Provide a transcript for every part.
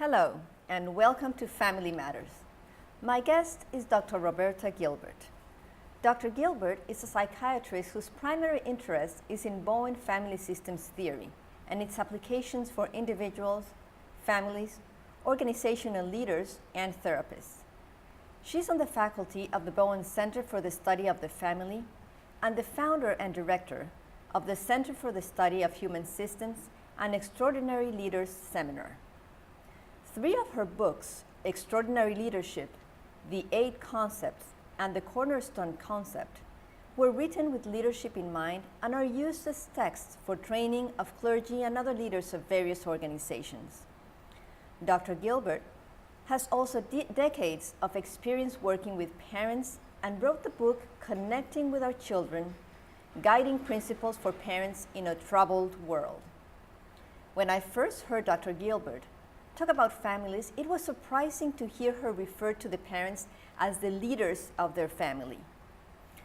Hello, and welcome to Family Matters. My guest is Dr. Roberta Gilbert. Dr. Gilbert is a psychiatrist whose primary interest is in Bowen family systems theory and its applications for individuals, families, organizational leaders, and therapists. She's on the faculty of the Bowen Center for the Study of the Family and the founder and director of the Center for the Study of Human Systems and Extraordinary Leaders Seminar. 3 of her books, Extraordinary Leadership, The 8 Concepts, and The Cornerstone Concept, were written with leadership in mind and are used as texts for training of clergy and other leaders of various organizations. Dr. Gilbert has also decades of experience working with parents and wrote the book Connecting with Our Children, Guiding Principles for Parents in a Troubled World. When I first heard Dr. Gilbert talk about families, it was surprising to hear her refer to the parents as the leaders of their family.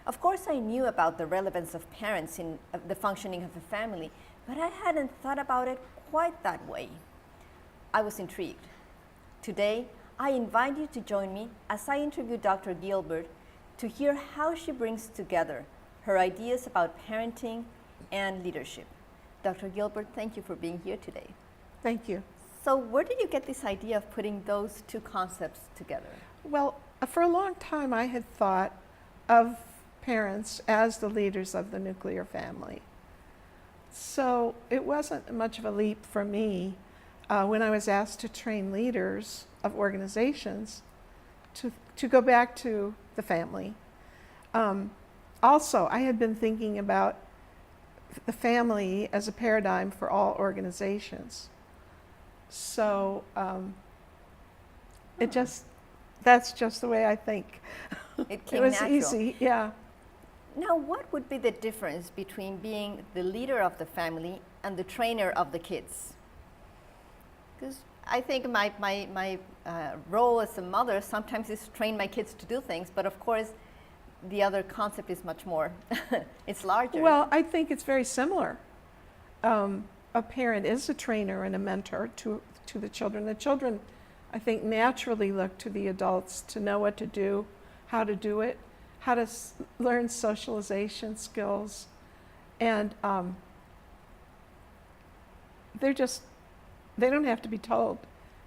Of course, I knew about the relevance of parents in the functioning of a family, but I hadn't thought about it quite that way. I was intrigued. Today, I invite you to join me as I interview Dr. Gilbert to hear how she brings together her ideas about parenting and leadership. Dr. Gilbert, thank you for being here today. Thank you. So where did you get this idea of putting those 2 concepts together? Well, for a long time I had thought of parents as the leaders of the nuclear family. So it wasn't much of a leap for me when I was asked to train leaders of organizations to go back to the family. Also, I had been thinking about the family as a paradigm for all organizations. So that's just the way I think. It came It was natural. easy, yeah. Now, what would be the difference between being the leader of the family and the trainer of the kids? Because I think my role as a mother sometimes is train my kids to do things, but of course, the other concept is much more, it's larger. Well, I think it's very similar. A parent is a trainer and a mentor to the children. The children, I think, naturally look to the adults to know what to do, how to do it, how to learn socialization skills, and they don't have to be told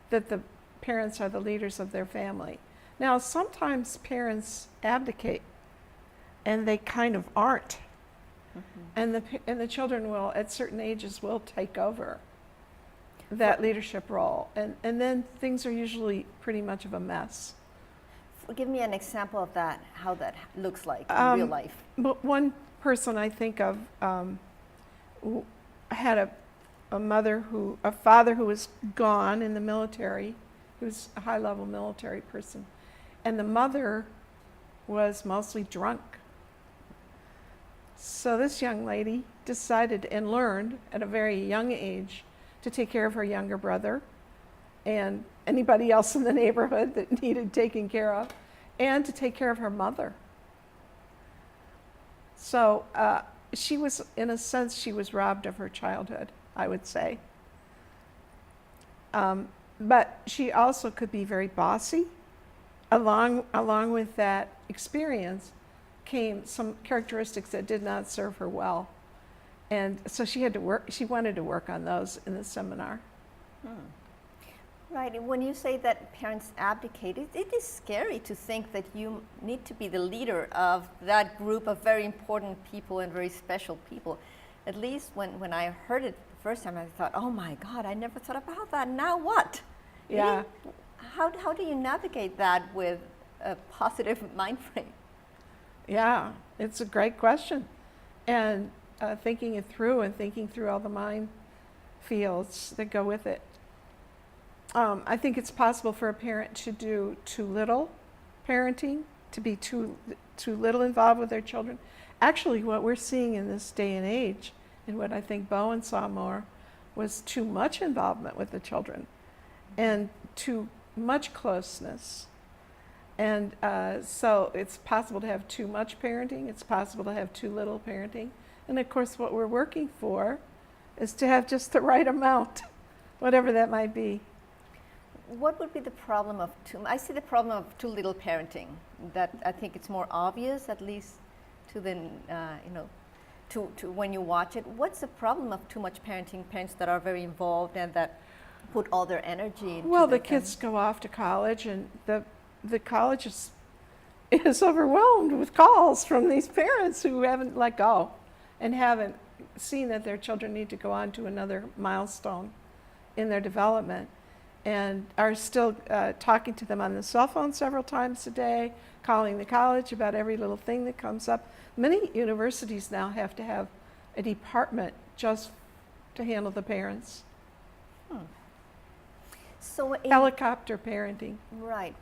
that the parents are the leaders of their family. Now, sometimes parents abdicate, and they kind of aren't. Mm-hmm. And the children will, at certain ages, will take over that leadership role. And then things are usually pretty much of a mess. Give me an example of that, how that looks like in real life. But one person I think of had a father who was gone in the military. He was a high-level military person. And the mother was mostly drunk. So this young lady decided and learned at a very young age to take care of her younger brother and anybody else in the neighborhood that needed taking care of, and to take care of her mother. So she was, in a sense, she was robbed of her childhood, I would say. But she also could be very bossy. Along with that experience came some characteristics that did not serve her well. And so she wanted to work on those in the seminar. Right, when you say that parents abdicate, it is scary to think that you need to be the leader of that group of very important people and very special people. At least when I heard it the first time, I thought, oh my God, I never thought about that, now what? Yeah. How do you navigate that with a positive mind frame? Yeah, it's a great question. And thinking it through and thinking through all the mind fields that go with it. I think it's possible for a parent to do too little parenting, to be too little involved with their children. Actually, what we're seeing in this day and age, and what I think Bowen saw more, was too much involvement with the children and too much closeness. And so it's possible to have too much parenting, it's possible to have too little parenting. And of course, what we're working for is to have just the right amount, whatever that might be. what would be the problem of I see the problem of too little parenting. That I think it's more obvious, at least to the to when you watch it. What's the problem of too much parenting? Parents that are very involved and that put all their energy into Well, the their kids go off to college, and the college is overwhelmed with calls from these parents who haven't let go and haven't seen that their children need to go on to another milestone in their development, and are still talking to them on the cell phone several times a day, calling the college about every little thing that comes up. Many universities now have to have a department just to handle the parents. So Helicopter parenting. Right.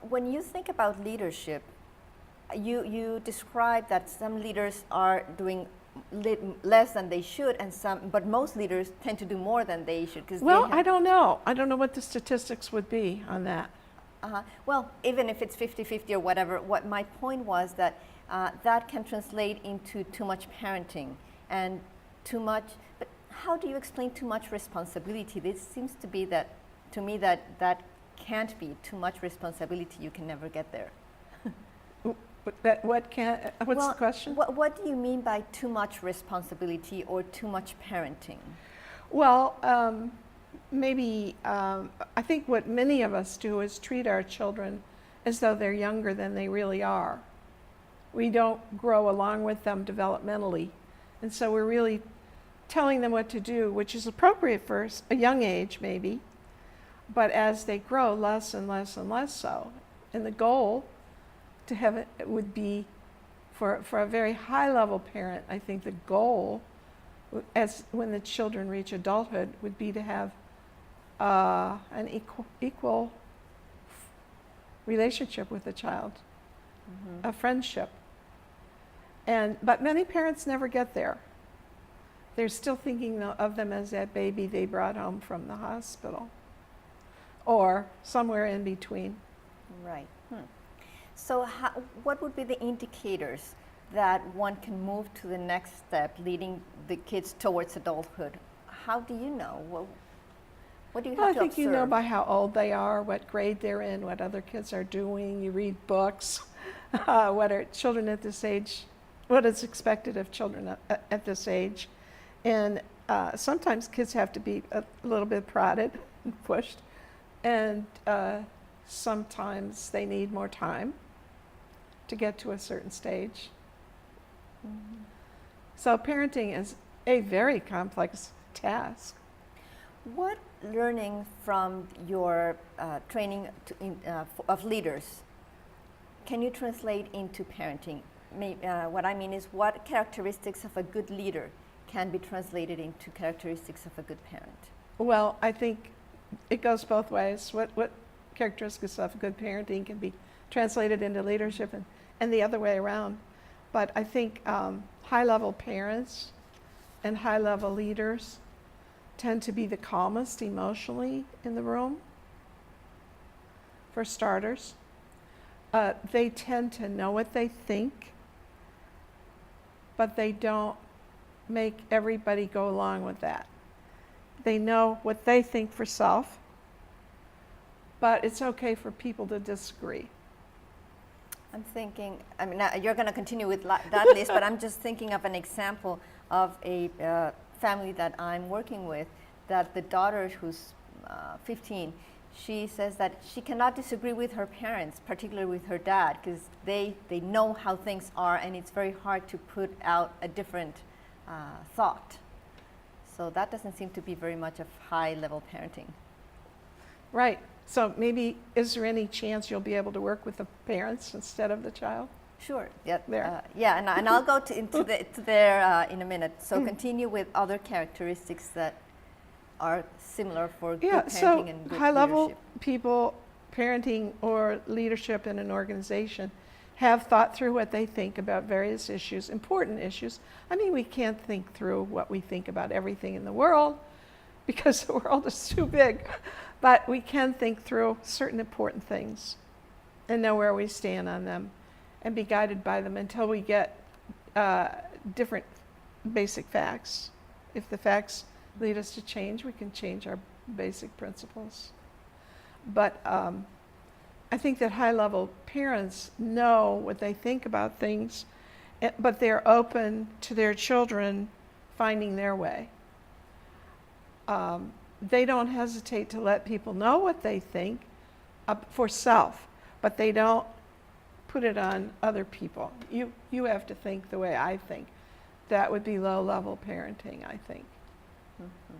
When you think about leadership, you describe that some leaders are doing less than they should, but most leaders tend to do more than they should. Well, I don't know. I don't know what the statistics would be on that. Well, even if it's 50-50 or whatever, what my point was that that can translate into too much parenting and too much. But how do you explain too much responsibility? This seems to be that, to me, that can't be too much responsibility. You can never get there. What's the question? What do you mean by too much responsibility or too much parenting? Well, maybe I think what many of us do is treat our children as though they're younger than they really are. We don't grow along with them developmentally, and so we're really telling them what to do, which is appropriate for a young age maybe, but as they grow, less and less and less so. And the goal to have it would be for a very high level parent, I think the goal as when the children reach adulthood would be to have an equal relationship with the child, a friendship. But many parents never get there. They're still thinking of them as that baby they brought home from the hospital, or somewhere in between. Right. So what would be the indicators that one can move to the next step, leading the kids towards adulthood? How do you know? What do you have to observe? I think you know by how old they are, what grade they're in, what other kids are doing. You read books. What are children at this age? What is expected of children at this age? And sometimes kids have to be a little bit prodded and pushed. And sometimes they need more time to get to a certain stage. So parenting is a very complex task. What learning from your training of leaders can you translate into parenting? What I mean is, what characteristics of a good leader can be translated into characteristics of a good parent? Well, I think it goes both ways. What characteristics of good parenting can be translated into leadership, and the other way around. But I think high-level parents and high-level leaders tend to be the calmest emotionally in the room, for starters. They tend to know what they think, but they don't make everybody go along with that. They know what they think for self, but it's okay for people to disagree. I'm thinking, I mean, you're going to continue with that list, but I'm just thinking of an example of a family that I'm working with, that the daughter, who's 15, she says that she cannot disagree with her parents, particularly with her dad, because they know how things are, and it's very hard to put out a different thought. So that doesn't seem to be very much of high-level parenting. Right. So maybe, is there any chance you'll be able to work with the parents instead of the child? Sure. Yeah. There. And I'll go into there in a minute. So continue with other characteristics that are similar for good parenting and good high-level leadership. people, parenting or leadership in an organization, have thought through what they think about various issues, important issues. I mean, we can't think through what we think about everything in the world because the world is too big. But we can think through certain important things and know where we stand on them and be guided by them until we get different basic facts. If the facts lead us to change, we can change our basic principles. But I think that high-level parents know what they think about things, but they're open to their children finding their way. They don't hesitate to let people know what they think for self, but they don't put it on other people. You have to think the way I think. That would be low-level parenting, I think. Mm-hmm.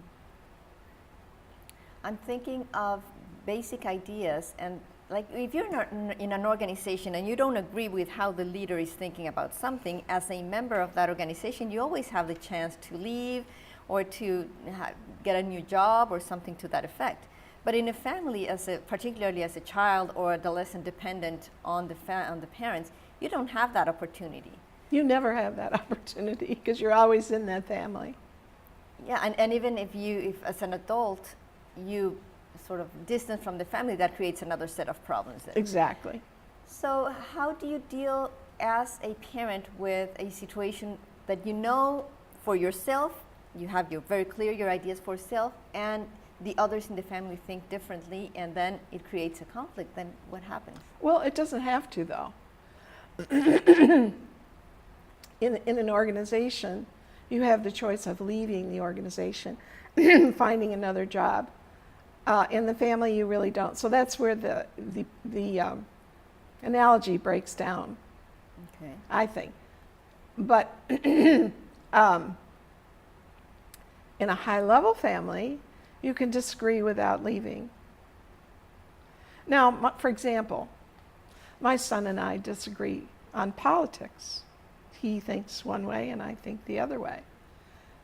I'm thinking of basic ideas, and like if you're in an organization and you don't agree with how the leader is thinking about something, as a member of that organization, you always have the chance to leave or to get a new job or something to that effect. But in a family, particularly as a child or adolescent dependent on the parents, you don't have that opportunity. You never have that opportunity because you're always in that family. Yeah, and even if as an adult, you sort of distance from the family, that creates another set of problems. Exactly. So how do you deal as a parent with a situation that you know for yourself, you have very clear your ideas for self, and the others in the family think differently, and then it creates a conflict? Then what happens? Well, it doesn't have to, though. In an organization, you have the choice of leaving the organization, finding another job. In the family, you really don't. So that's where the analogy breaks down, okay, I think. But in a high-level family, you can disagree without leaving. Now, for example, my son and I disagree on politics. He thinks one way and I think the other way.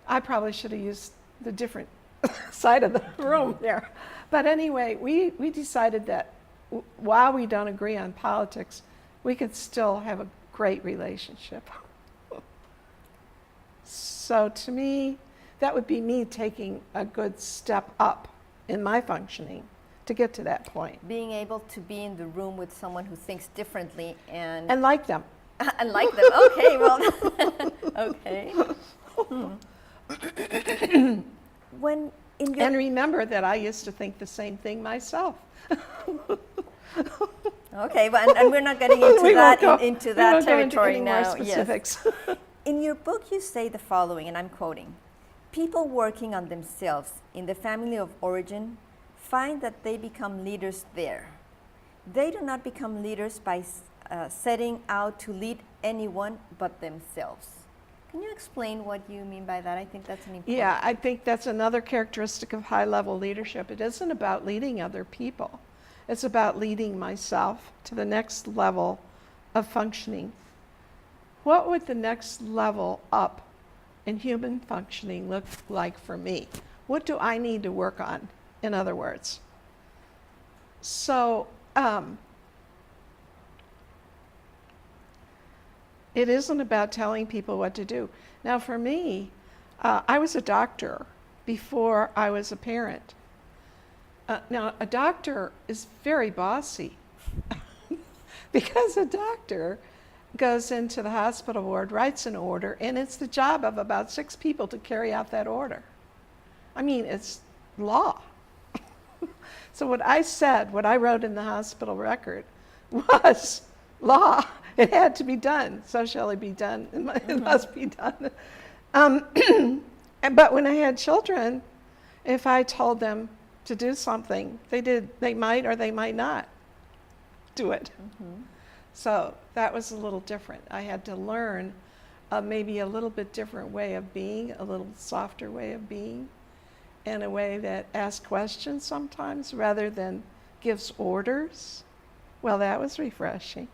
I probably should have used the different side of the room there. But anyway, we decided that while we don't agree on politics, we could still have a great relationship. So to me, that would be me taking a good step up in my functioning to get to that point. Being able to be in the room with someone who thinks differently and like them. and like them. Okay, well, okay. When in your And remember that I used to think the same thing myself. Okay, but and we're not getting into into that territory now. More specifics. Yes. In your book, you say the following, and I'm quoting: "People working on themselves in the family of origin find that they become leaders there. They do not become leaders by setting out to lead anyone but themselves." Can you explain what you mean by that? I think that's an important. Yeah, I think that's another characteristic of high-level leadership. It isn't about leading other people. It's about leading myself to the next level of functioning. What would the next level up in human functioning look like for me? What do I need to work on, in other words? So, it isn't about telling people what to do. Now, for me, I was a doctor before I was a parent. Now, a doctor is very bossy because a doctor goes into the hospital ward, writes an order, and it's the job of about 6 people to carry out that order. I mean, it's law. So what I wrote in the hospital record was law. It had to be done. So shall it be done. It must be done. But when I had children, if I told them to do something, they might or they might not do it. Mm-hmm. So that was a little different. I had to learn maybe a little bit different way of being, a little softer way of being, and a way that asks questions sometimes rather than gives orders. Well, that was refreshing.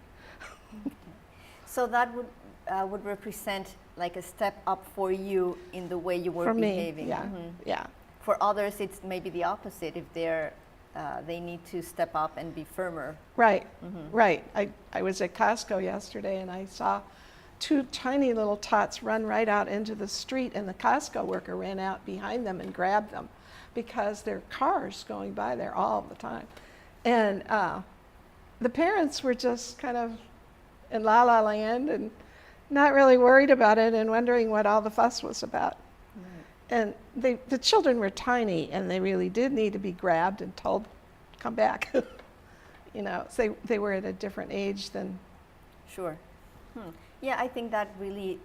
So that would represent like a step up for you in the way you were behaving. Yeah, yeah. For others, it's maybe the opposite. If they need to step up and be firmer. Right, right. I was at Costco yesterday and I saw 2 tiny little tots run right out into the street, and the Costco worker ran out behind them and grabbed them because there are cars going by there all the time. And the parents were just kind of in la-la land and not really worried about it and wondering what all the fuss was about. Right. And the children were tiny, and they really did need to be grabbed and told come back. So they were at a different age than. Sure. Yeah, I think that really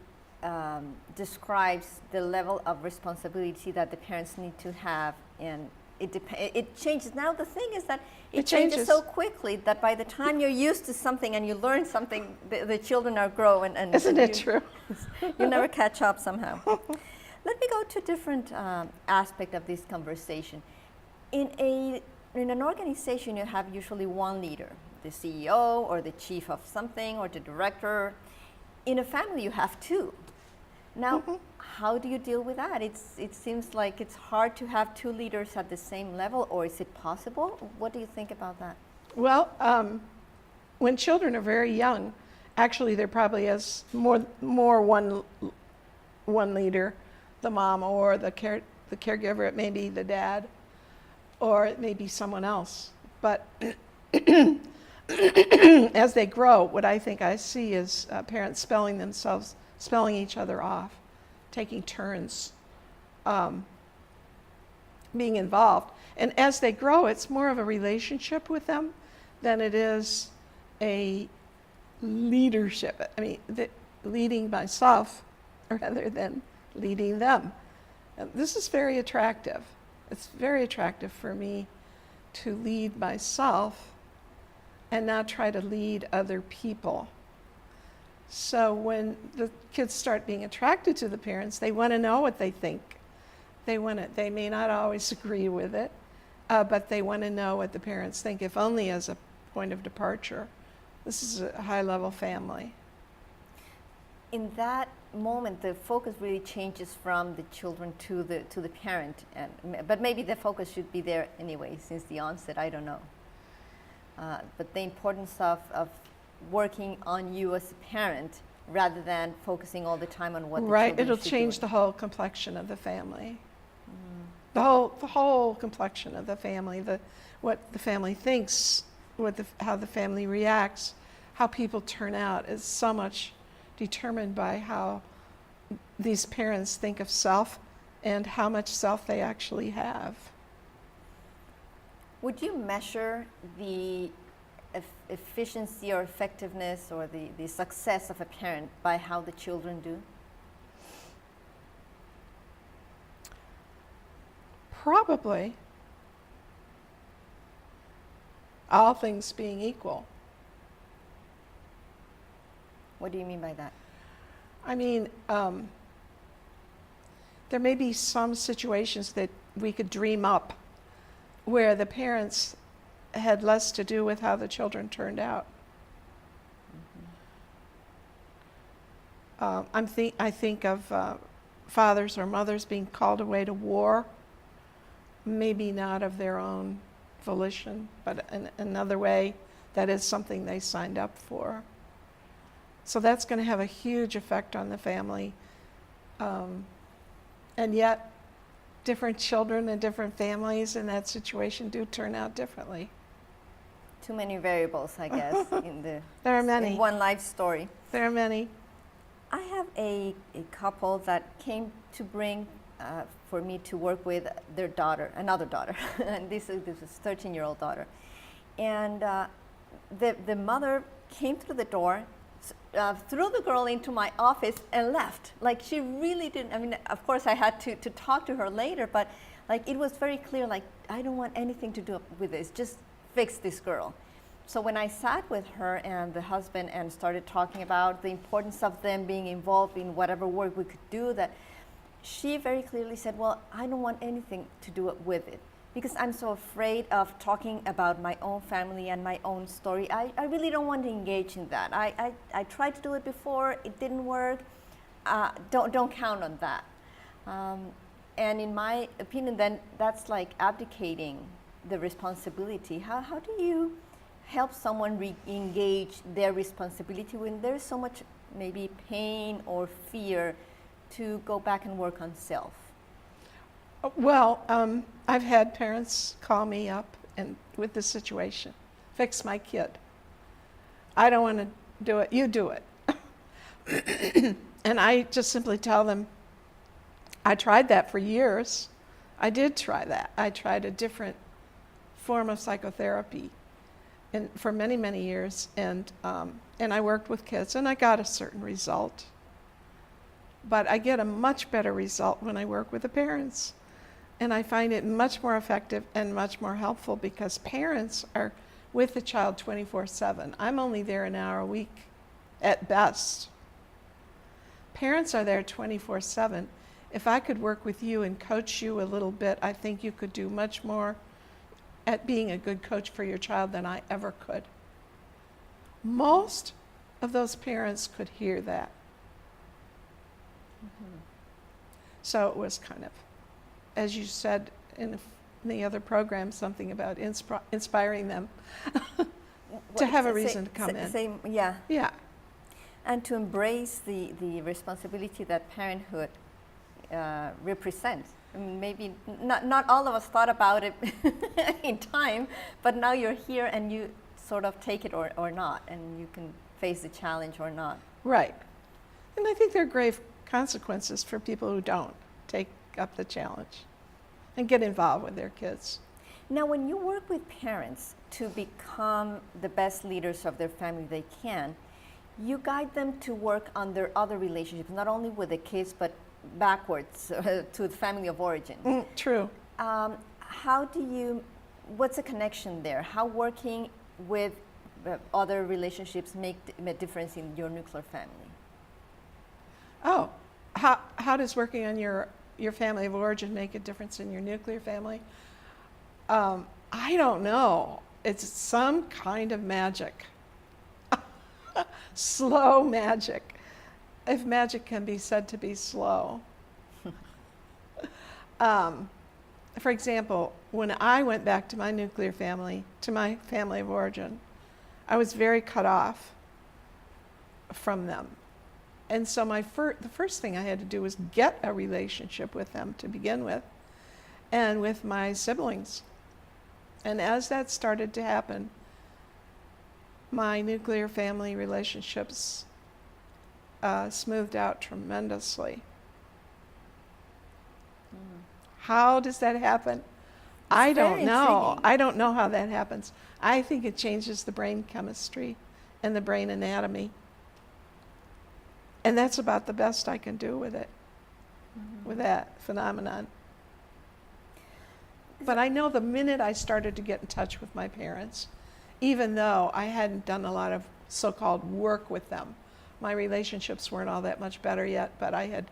describes the level of responsibility that the parents need to have, and it changes. Now the thing is that it changes so quickly that by the time you're used to something and you learn something, the children are grown, and isn't it true? You never catch up somehow. Let me go to a different aspect of this conversation. In an organization, you have usually one leader, the CEO or the chief of something or the director. In a family, you have two. Now, how do you deal with that? It seems like it's hard to have two leaders at the same level, or is it possible? What do you think about that? Well, when children are very young, actually there probably is more one leader, the mom or the caregiver. It may be the dad, or it may be someone else. But as they grow, what I think I see is parents spelling each other off, taking turns, being involved. And as they grow, it's more of a relationship with them than it is a leadership. I mean, leading myself rather than leading them. And this is very attractive. It's very attractive for me to lead myself and not try to lead other people. So when the kids start being attracted to the parents, they want to know what they think. They may not always agree with it, but they want to know what the parents think, if only as a point of departure. This is a high-level family. In that moment, the focus really changes from the children to the parent, but maybe the focus should be there anyway since the onset. I don't know. But the importance of working on you as a parent rather than focusing all the time on what the right, children it'll should change do. the whole complexion of the family. The whole complexion of the family, what the family thinks, how the family reacts, how people turn out is so much determined by how these parents think of self and how much self they actually have. Would you measure the efficiency or effectiveness or the success of a parent by how the children do? Probably. All things being equal. What do you mean by that? I mean, there may be some situations that we could dream up where the parents had less to do with how the children turned out. I think of fathers or mothers being called away to war, maybe not of their own volition, but in another way that is something they signed up for. So that's going to have a huge effect on the family. And yet, different children and different families in that situation do turn out differently. Too many variables, I guess, there are many. in one life story. There are many. I have a couple that came to bring for me to work with their daughter, another daughter, and this is a 13-year-old daughter. And the mother came through the door, threw the girl into my office and left. Like, she really didn't, I mean, of course I had to talk to her later, but like, it was very clear, like, I don't want anything to do with this, just fix this girl. So when I sat with her and the husband and started talking about the importance of them being involved in whatever work we could do, that she very clearly said, well, I don't want anything to do with it because I'm so afraid of talking about my own family and my own story. I really don't want to engage in that. I tried to do it before, it didn't work. Don't count on that. And in my opinion, then that's like abdicating the responsibility. How do you help someone re-engage their responsibility when there's so much maybe pain or fear to go back and work on self? Well, I've had parents call me up and with this situation, fix my kid. I don't want to do it, you do it. And I just simply tell them, I tried that for years. I did try that. I tried a different form of psychotherapy for many, many years, and I worked with kids, and I got a certain result. But I get a much better result when I work with the parents. And I find it much more effective and much more helpful because parents are with the child 24/7. I'm only there an hour a week at best. Parents are there 24/7. If I could work with you and coach you a little bit, I think you could do much more at being a good coach for your child than I ever could. Most of those parents could hear that. Mm-hmm. So it was kind of, as you said in the other program, something about inspiring them to have a reason to come in. Yeah. Yeah. And to embrace the responsibility that parenthood represents. I mean, maybe not all of us thought about it in time, but now you're here and you sort of take it or not, and you can face the challenge or not. Right. And I think there are grave consequences for people who don't take up the challenge and get involved with their kids. Now, when you work with parents to become the best leaders of their family they can, you guide them to work on their other relationships, not only with the kids, but backwards to the family of origin. True. What's the connection there? How working with other relationships make a difference in your nuclear family? Oh, how does working on your family of origin make a difference in your nuclear family? I don't know. It's some kind of magic. Slow magic, if magic can be said to be slow. For example, when I went back to my nuclear family, to my family of origin, I was very cut off from them. And so the first thing I had to do was get a relationship with them to begin with, and with my siblings. And as that started to happen, my nuclear family relationships smoothed out tremendously. How does that happen? I don't know. I don't know how that happens. I think it changes the brain chemistry and the brain anatomy. And that's about the best I can do with it, with that phenomenon. But I know the minute I started to get in touch with my parents, even though I hadn't done a lot of so-called work with them, my relationships weren't all that much better yet, but I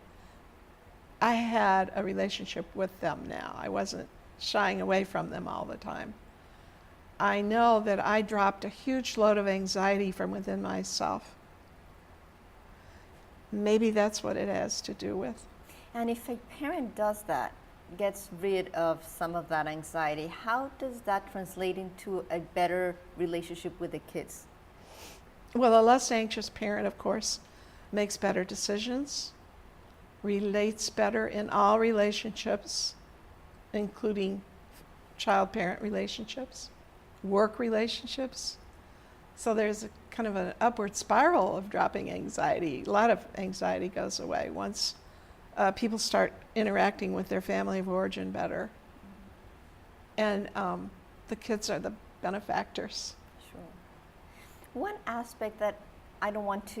had a relationship with them now. I wasn't shying away from them all the time. I know that I dropped a huge load of anxiety from within myself. Maybe that's what it has to do with. And if a parent does that, gets rid of some of that anxiety, how does that translate into a better relationship with the kids? Well, a less anxious parent, of course, makes better decisions, relates better in all relationships, including child-parent relationships, work relationships. So there's a kind of an upward spiral of dropping anxiety. A lot of anxiety goes away once people start interacting with their family of origin better. And the kids are the benefactors. Sure. One aspect that I don't want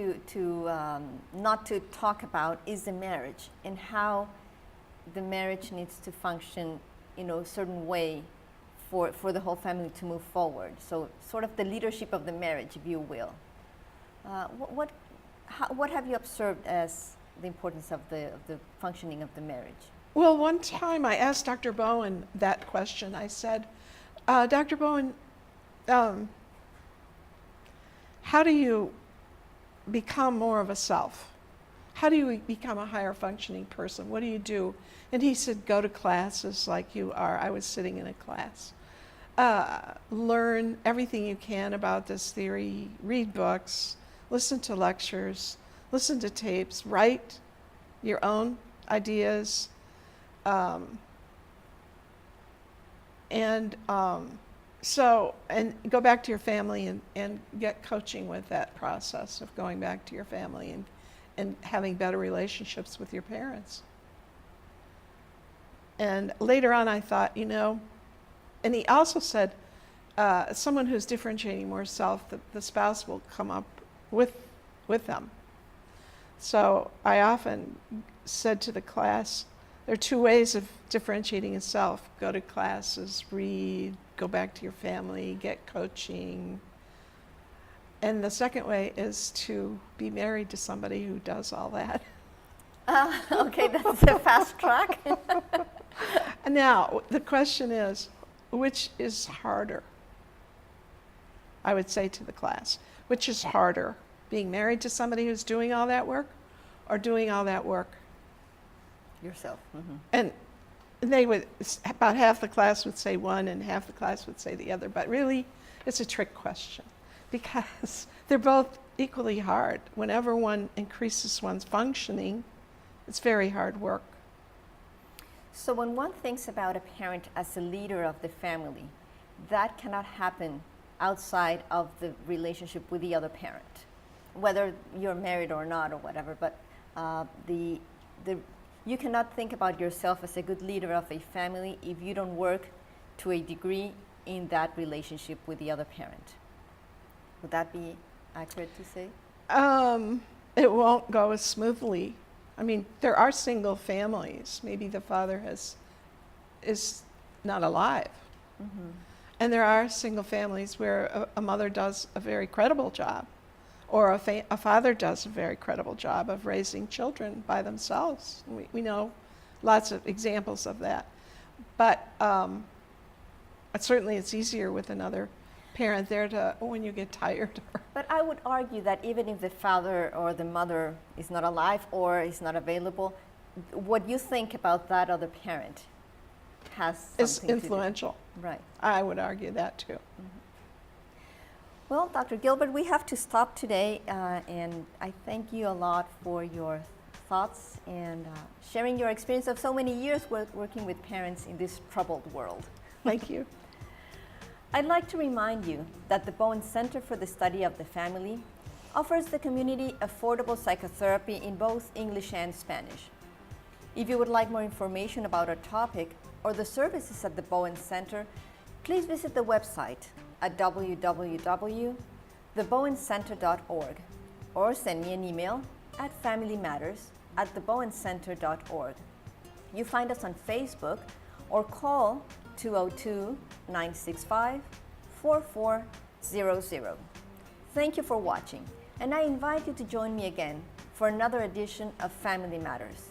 not to talk about is the marriage and how the marriage needs to function in a certain way for the whole family to move forward. So sort of the leadership of the marriage, if you will. What have you observed as the importance of the functioning of the marriage? Well, one time I asked Dr. Bowen that question. I said, Dr. Bowen, how do you become more of a self? How do you become a higher functioning person? What do you do? And he said, go to classes like you are. I was sitting in a class. Learn everything you can about this theory, read books, listen to lectures, listen to tapes, write your own ideas, and go back to your family and get coaching with that process of going back to your family and having better relationships with your parents. And later on I thought, and he also said, someone who's differentiating more self, the spouse will come up with them. So I often said to the class, there are two ways of differentiating a self. Go to classes, read, go back to your family, get coaching. And the second way is to be married to somebody who does all that. Okay, that's a fast track. And now, the question is, which is harder? I would say to the class, which is harder? Being married to somebody who's doing all that work, or doing all that work Yourself. Mm-hmm. And they would, about half the class would say one and half the class would say the other. But really, it's a trick question because they're both equally hard. Whenever one increases one's functioning, it's very hard work. So when one thinks about a parent as a leader of the family, that cannot happen outside of the relationship with the other parent, whether you're married or not or whatever. But you cannot think about yourself as a good leader of a family if you don't work to a degree in that relationship with the other parent. Would that be accurate to say? It won't go as smoothly. I mean, there are single families. Maybe the father is not alive. Mm-hmm. And there are single families where a mother does a very credible job, or a father does a very credible job of raising children by themselves. We know lots of examples of that. But certainly it's easier with another parent there to, when you get tired. But I would argue that even if the father or the mother is not alive or is not available, what you think about that other parent has something It's influential. To do. Right. I would argue that too. Mm-hmm. Well, Dr. Gilbert, we have to stop today, and I thank you a lot for your thoughts and sharing your experience of so many years working with parents in this troubled world. Thank you. I'd like to remind you that the Bowen Center for the Study of the Family offers the community affordable psychotherapy in both English and Spanish. If you would like more information about our topic or the services at the Bowen Center, please visit the website at www.thebowencenter.org or send me an email at familymatters@thebowencenter.org. You find us on Facebook or call 202-965-4400. Thank you for watching, and I invite you to join me again for another edition of Family Matters.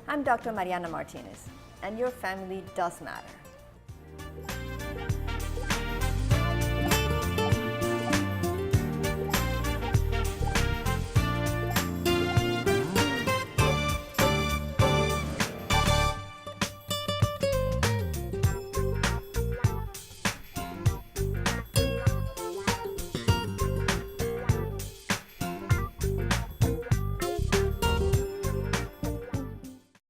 I'm Dr. Mariana Martinez, and your family does matter.